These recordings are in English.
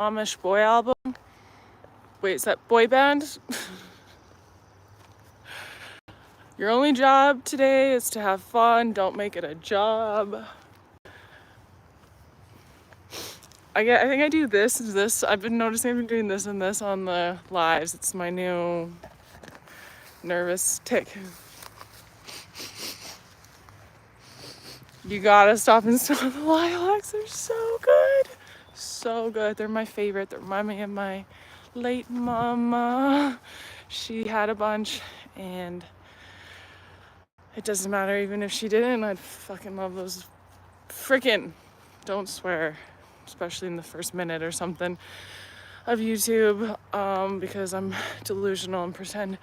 Amish Boy album. Wait, is that boy band? Your only job today is to have fun. Don't make it a job. I think I do this. I've been noticing I've been doing this and this on the lives. It's my new nervous tick. You gotta stop and smell the lilacs. They're so good. So good. They're my favorite. They remind me of my late mama. She had a bunch, and it doesn't matter even if she didn't. I'd fucking love those. Frickin', don't swear, especially in the first minute or something of YouTube, because I'm delusional and pretend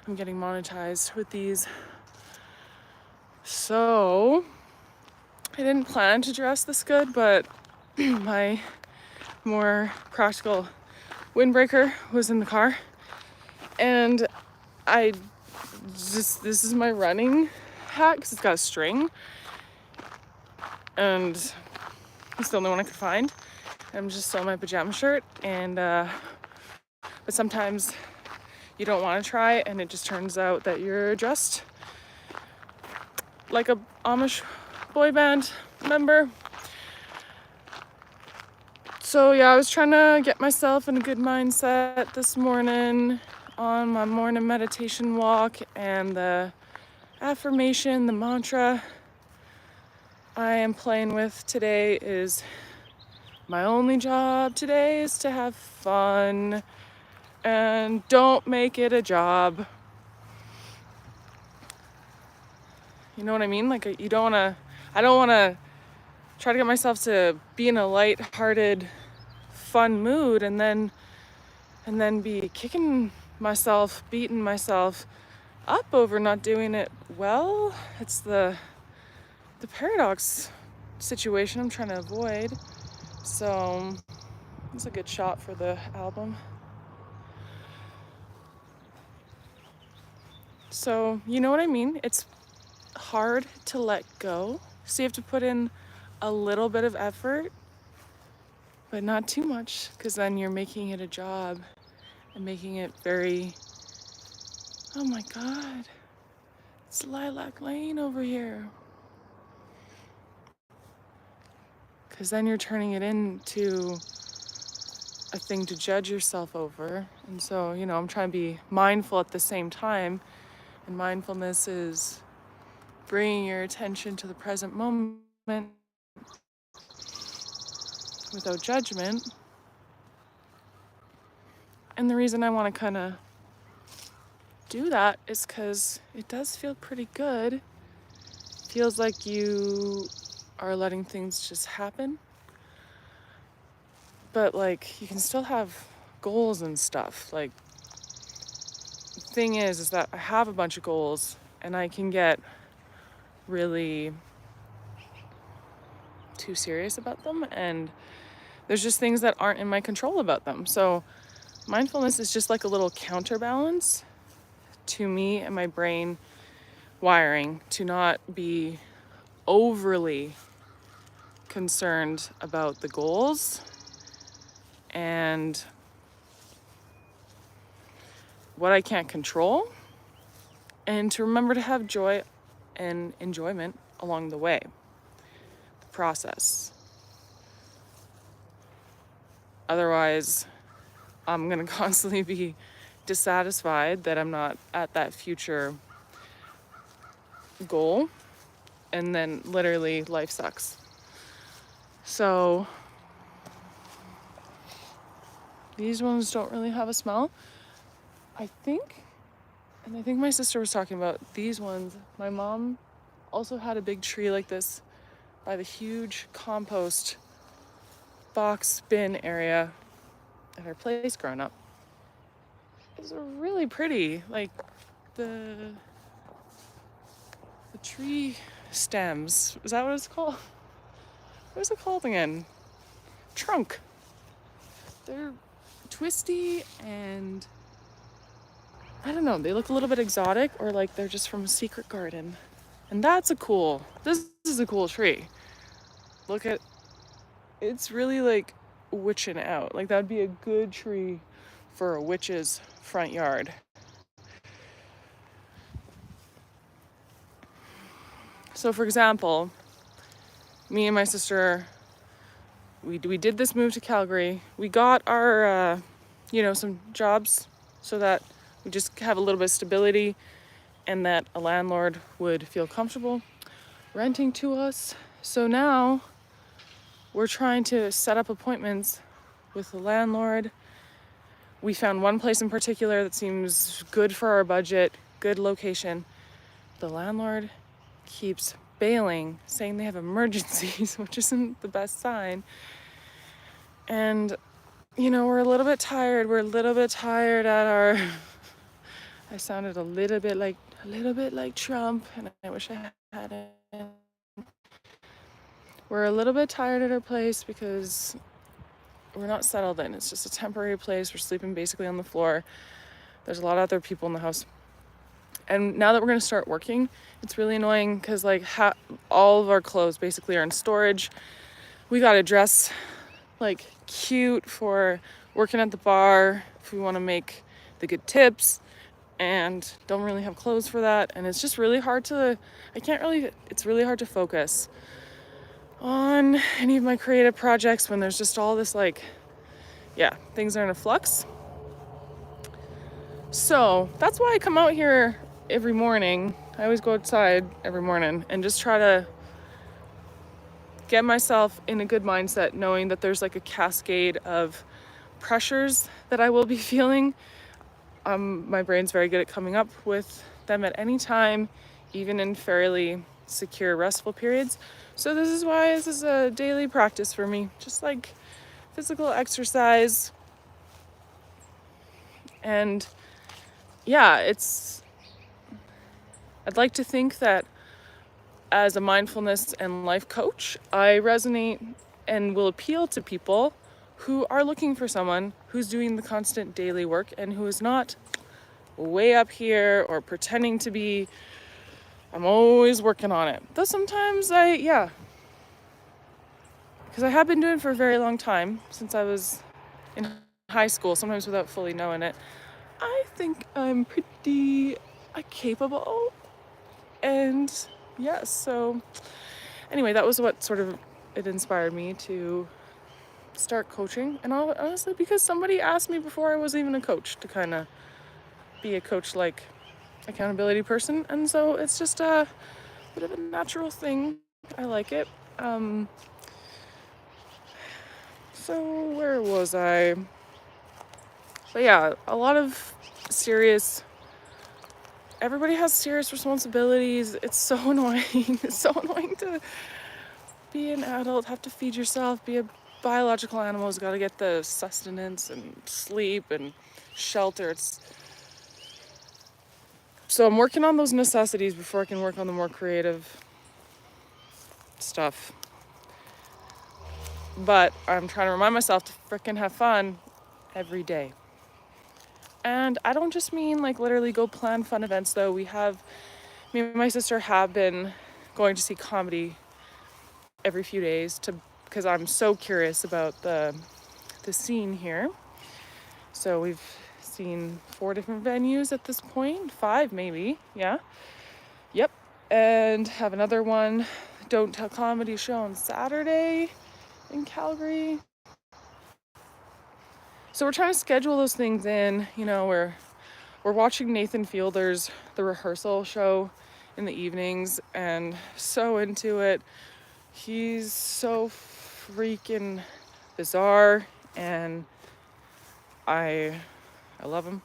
I'm getting monetized with these. So I didn't plan to dress this good, but my more practical windbreaker was in the car, and this is my running hat because it's got a string, and it's the only one I could find. I'm just still in my pajama shirt, and but sometimes you don't want to try and it just turns out that you're dressed like a Amish boy band member. So yeah, I was trying to get myself in a good mindset this morning on my morning meditation walk, and the affirmation, the mantra I am playing with today is, my only job today is to have fun and don't make it a job. You know what I mean? Like, I don't want to try to get myself to be in a light-hearted, fun mood and then be kicking myself, beating myself up over not doing it well. It's the paradox situation I'm trying to avoid. So it's a good shot for the album. So you know what I mean? It's hard to let go. So you have to put in a little bit of effort, but not too much, because then you're making it a job and making it very, oh my God, it's Lilac Lane over here. Because then you're turning it into a thing to judge yourself over. And so, I'm trying to be mindful at the same time. And mindfulness is bringing your attention to the present moment without judgment. And the reason I want to kind of do that is because it does feel pretty good. It feels like you are letting things just happen. But like, you can still have goals and stuff. Like, the thing is that I have a bunch of goals and I can get really too serious about them, and there's just things that aren't in my control about them. So mindfulness is just like a little counterbalance to me and my brain wiring to not be overly concerned about the goals and what I can't control, and to remember to have joy and enjoyment along the way, the process. Otherwise, I'm gonna constantly be dissatisfied that I'm not at that future goal, and then literally life sucks. So these ones don't really have a smell, I think my sister was talking about these ones. My mom also had a big tree like this by the huge compost box bin area at her place growing up. It's really pretty. Like, the tree stems, is that what it's called? What is it called again? Trunk. They're twisty and I don't know, they look a little bit exotic, or like they're just from a secret garden. And this is a cool tree. Look at, it's really like witching out. Like that would be a good tree for a witch's front yard. So for example, me and my sister, we did this move to Calgary. We got our, some jobs so that we just have a little bit of stability and that a landlord would feel comfortable renting to us. So now we're trying to set up appointments with the landlord. We found one place in particular that seems good for our budget, good location. The landlord keeps bailing, saying they have emergencies, which isn't the best sign. And, we're a little bit tired. We're a little bit tired at our... I sounded a little bit like Trump, and I wish I hadn't. We're a little bit tired at our place because we're not settled in. It's just a temporary place. We're sleeping basically on the floor. There's a lot of other people in the house. And now that we're going to start working, it's really annoying because all of our clothes basically are in storage. We got to dress like cute for working at the bar if we want to make the good tips, and don't really have clothes for that. And it's just really hard it's really hard to focus on any of my creative projects when there's just all this things are in a flux. So that's why I come out here every morning. I always go outside every morning and just try to get myself in a good mindset, knowing that there's like a cascade of pressures that I will be feeling. My brain's very good at coming up with them at any time, even in fairly secure, restful periods. So this is why this is a daily practice for me, just like physical exercise. And I'd like to think that as a mindfulness and life coach, I resonate and will appeal to people who are looking for someone who's doing the constant daily work and who is not way up here or pretending to be. I'm always working on it. Though sometimes because I have been doing it for a very long time, since I was in high school, sometimes without fully knowing it. I think I'm pretty capable. And yes, so anyway, that was what sort of it inspired me to start coaching. And honestly, because somebody asked me before I was even a coach to kind of be a coach-like accountability person. And so it's just a bit of a natural thing. I like it. So where was I? But yeah, a lot of everybody has serious responsibilities. It's so annoying. It's so annoying to be an adult, have to feed yourself, be a biological animal who's got to get the sustenance and sleep and shelter. So I'm working on those necessities before I can work on the more creative stuff. But I'm trying to remind myself to frickin' have fun every day. And I don't just mean like literally go plan fun events though. Me and my sister have been going to see comedy every few days because I'm so curious about the scene here. So we've seen 4 different venues at this point, 5 maybe, yeah. Yep, and have another one, Don't Tell Comedy show on Saturday in Calgary. So we're trying to schedule those things in. We're watching Nathan Fielder's The Rehearsal show in the evenings and so into it. He's so freaking bizarre and I love him.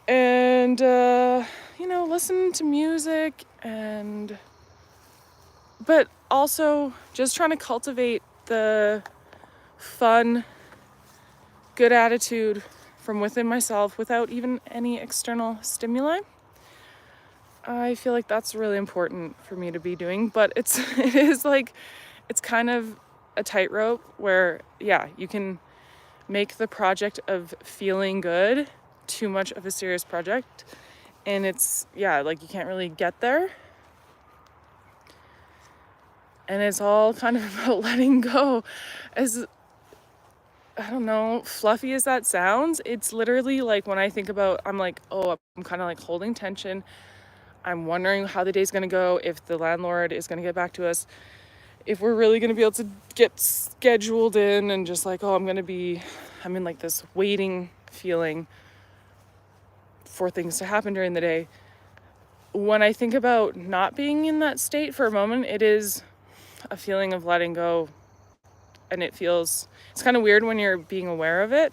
And listen to music but also just trying to cultivate the fun, good attitude from within myself without even any external stimuli. I feel like that's really important for me to be doing, but it's kind of a tightrope where, you can make the project of feeling good too much of a serious project, and it's, you can't really get there. And it's all kind of about letting go. As, I don't know, fluffy as that sounds, it's literally like when I think about, I'm like, oh, I'm kind of like holding tension. I'm wondering how the day's gonna go, if the landlord is gonna get back to us, if we're really gonna be able to get scheduled in, and just like, oh, I'm in like this waiting feeling for things to happen during the day. When I think about not being in that state for a moment, it is a feeling of letting go. And it's kind of weird when you're being aware of it.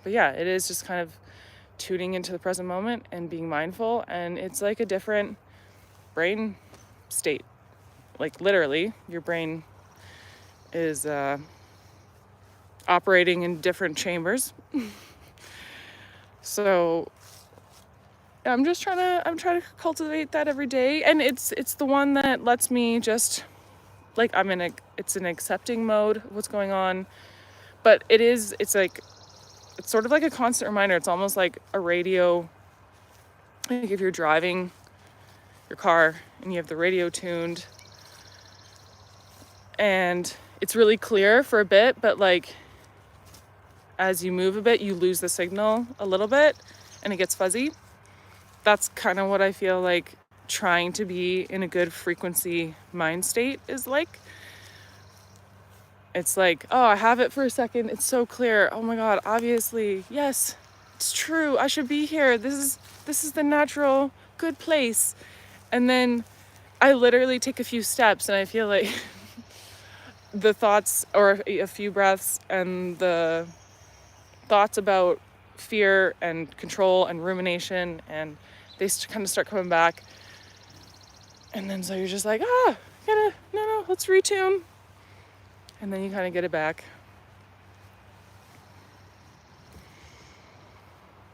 But yeah, it is just kind of tuning into the present moment and being mindful. And it's like a different brain state. Like literally, your brain is operating in different chambers. So I'm trying to cultivate that every day. And it's the one that lets me just, like, it's an accepting mode of what's going on. But it's sort of like a constant reminder. It's almost like a radio. Like if you're driving your car and you have the radio tuned and it's really clear for a bit, but like as you move a bit, you lose the signal a little bit and it gets fuzzy. That's kind of what I feel like trying to be in a good frequency mind state is like. It's like, oh, I have it for a second. It's so clear. Oh my God, obviously, yes, it's true. I should be here. This is the natural good place. And then I literally take a few steps and I feel like the thoughts, or a few breaths, and the thoughts about fear and control and rumination, and they kind of start coming back. And then so you're just like, no, let's retune. And then you kind of get it back.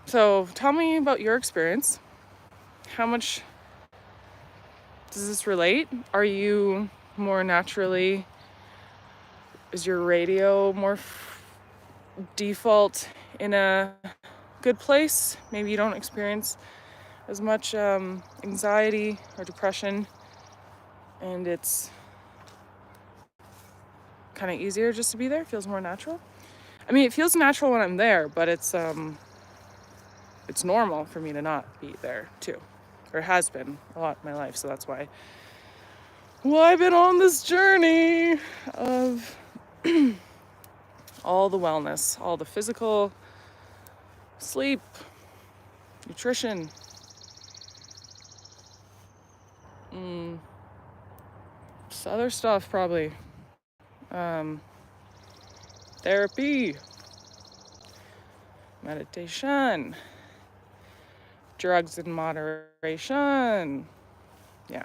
So tell me about your experience. How much does this relate? Are you more naturally, is your radio more default in a good place? Maybe you don't experience as much anxiety or depression, and it's kind of easier just to be there. It feels more natural. I mean, it feels natural when I'm there, but it's normal for me to not be there too, or it has been a lot in my life. So that's why I've been on this journey of all the wellness, all the physical, sleep, nutrition, other stuff probably. Therapy, meditation, drugs in moderation. Yeah.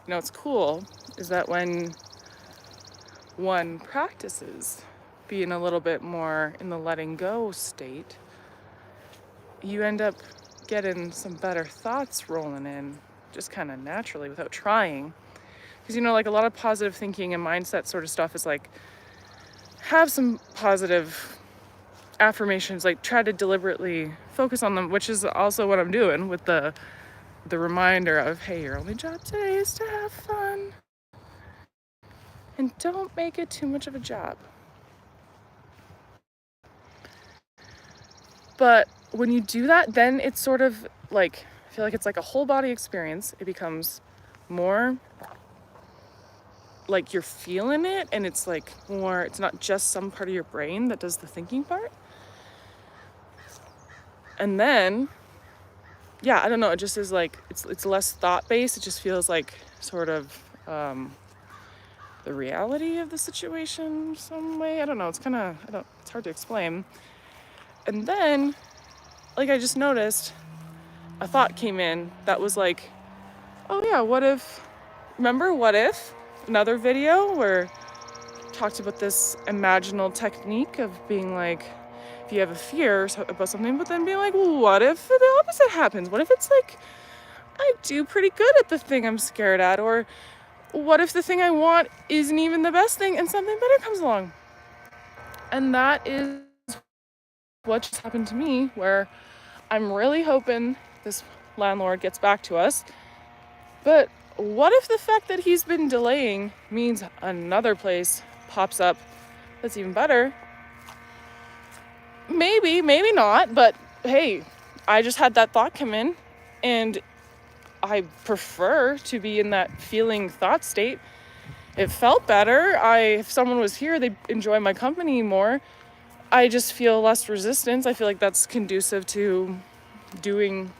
You know, what's cool is that when one practices being a little bit more in the letting go state, you end up getting some better thoughts rolling in just kind of naturally without trying. Because, you know, like a lot of positive thinking and mindset sort of stuff is like, have some positive affirmations, like try to deliberately focus on them, which is also what I'm doing with the reminder of, hey, your only job today is to have fun. And don't make it too much of a job. But when you do that, then it's sort of like, I feel like it's like a whole body experience. It becomes more like you're feeling it, and it's like more, it's not just some part of your brain that does the thinking part. And then, yeah, I don't know, it just is like, it's less thought-based. It just feels like sort of the reality of the situation some way. I don't know, it's hard to explain. And then, like, I just noticed a thought came in that was like, oh yeah, what if, another video where talked about this imaginal technique of being like, if you have a fear about something, but then being like, well, what if the opposite happens? What if it's like, I do pretty good at the thing I'm scared at? Or what if the thing I want isn't even the best thing and something better comes along? And that is what just happened to me, where I'm really hoping this landlord gets back to us. But what if the fact that he's been delaying means another place pops up that's even better? Maybe, maybe not, but hey, I just had that thought come in, and I prefer to be in that feeling thought state. It felt better. If someone was here, they'd enjoy my company more. I just feel less resistance. I feel like that's conducive to doing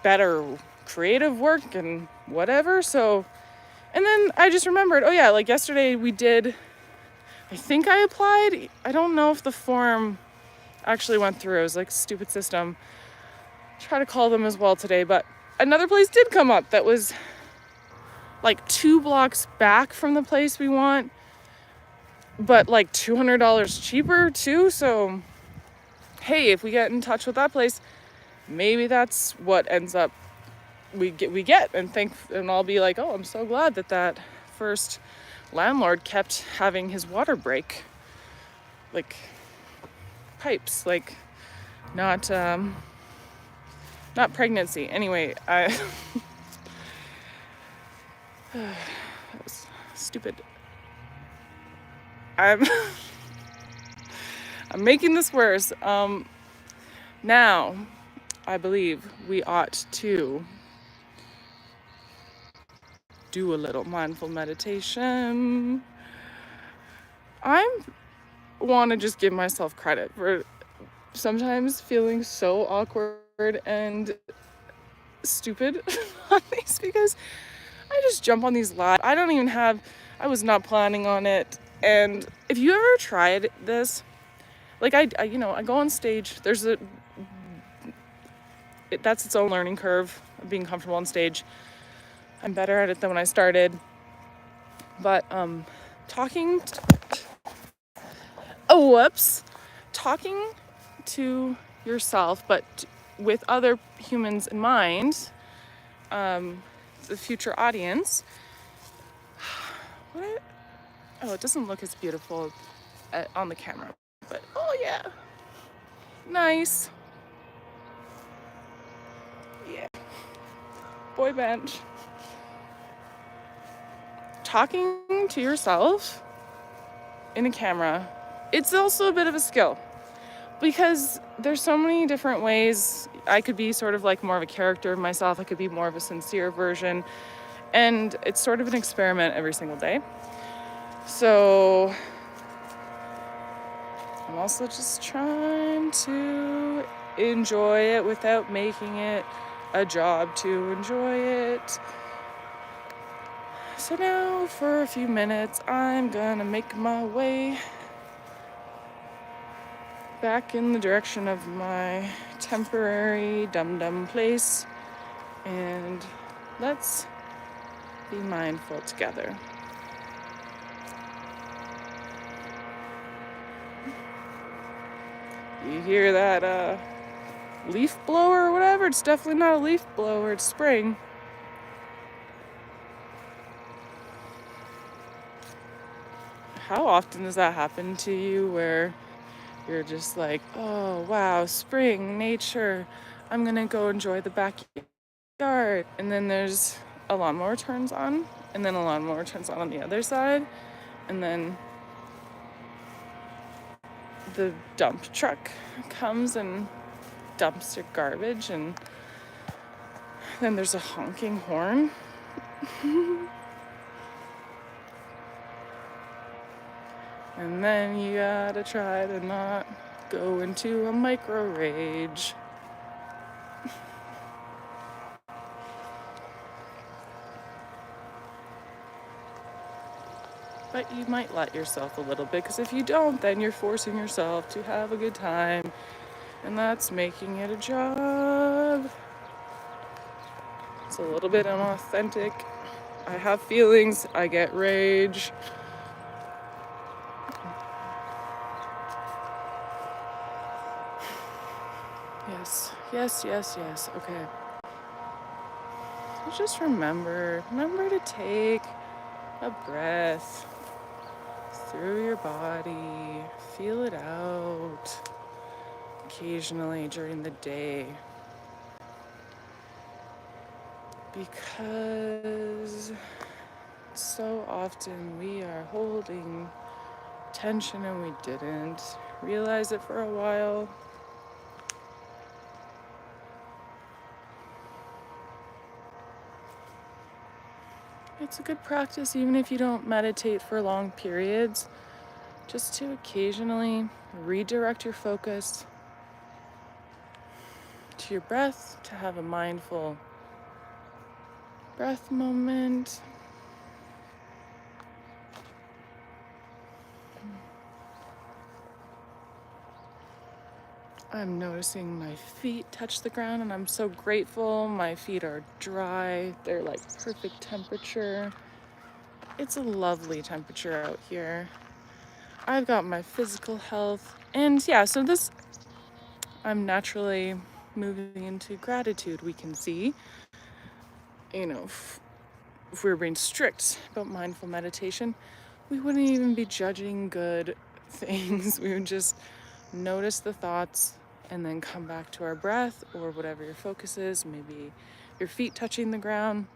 better creative work and whatever. So, and then I just remembered, oh yeah, like yesterday I think I applied. I don't know if the form actually went through. It was like a stupid system. Try to call them as well today, but another place did come up that was like 2 blocks back from the place we want, but like $200 cheaper too. So hey, if we get in touch with that place, maybe that's what ends up we get and I'll be like, oh, I'm so glad that first landlord kept having his water break, like pipes, like not pregnancy. Anyway, that was stupid. I'm making this worse. Now, I believe we ought to do a little mindful meditation. I want to just give myself credit for sometimes feeling so awkward and stupid on these, because I just jump on these live. I was not planning on it. And if you ever tried this, like I go on stage, that's its own learning curve of being comfortable on stage. I'm better at it than when I started. But talking to yourself, but with other humans in mind, the future audience. It doesn't look as beautiful on the camera, but oh yeah, nice. Yeah, boy band. Talking to yourself in a camera, it's also a bit of a skill, because there's so many different ways. I could be sort of like more of a character of myself. I could be more of a sincere version. And it's sort of an experiment every single day. So I'm also just trying to enjoy it without making it a job to enjoy it. So now for a few minutes, I'm gonna make my way back in the direction of my temporary dum-dum place, and let's be mindful together. You hear that leaf blower or whatever? It's definitely not a leaf blower, it's spring. How often does that happen to you, where you're just like, oh wow, spring, nature, I'm gonna go enjoy the backyard, and then there's a lawnmower turns on, and then a lawnmower turns on the other side, and then the dump truck comes and dumps your garbage, and then there's a honking horn. And then you gotta try to not go into a micro rage. But you might let yourself a little bit, because if you don't, then you're forcing yourself to have a good time, and that's making it a job. It's a little bit unauthentic. I have feelings, I get rage. Yes. Okay. So just remember to take a breath through your body. Feel it out occasionally during the day. Because so often we are holding tension and we didn't realize it for a while. It's a good practice even if you don't meditate for long periods, just to occasionally redirect your focus to your breath, to have a mindful breath moment. I'm noticing my feet touch the ground and I'm so grateful. My feet are dry. They're like perfect temperature. It's a lovely temperature out here. I've got my physical health. And yeah, so this, I'm naturally moving into gratitude. We can see, if we were being strict about mindful meditation, we wouldn't even be judging good things. We would just notice the thoughts and then come back to our breath or whatever your focus is, maybe your feet touching the ground.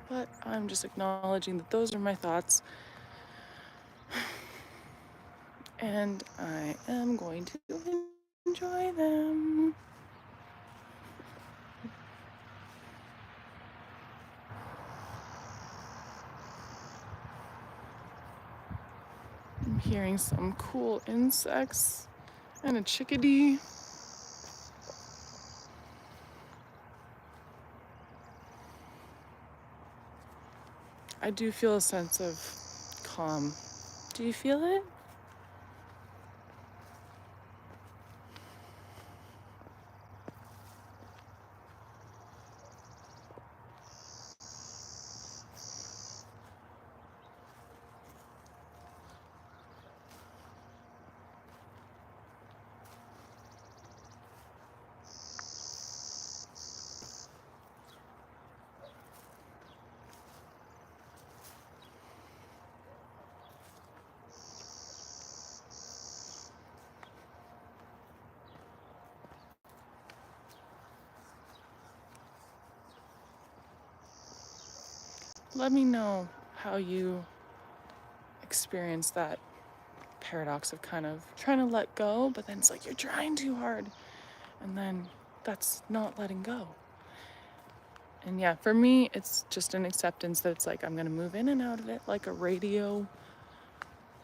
But I'm just acknowledging that those are my thoughts. And I am going to enjoy them. I'm hearing some cool insects and a chickadee. I do feel a sense of calm. Do you feel it? Let me know how you experience that paradox of kind of trying to let go, but then it's like you're trying too hard. And then that's not letting go. And yeah, for me, it's just an acceptance that it's like I'm going to move in and out of it like a radio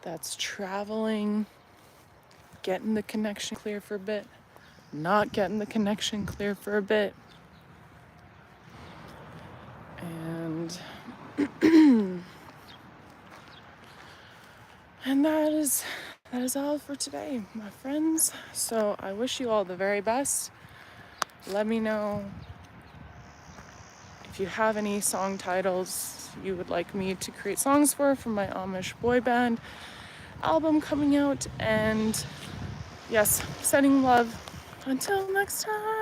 that's traveling, getting the connection clear for a bit, not getting the connection clear for a bit. And and that is all for today, my friends. So I wish you all the very best. Let me know if you have any song titles you would like me to create songs for my Amish Boy Band album coming out. And yes, sending love. Until next time.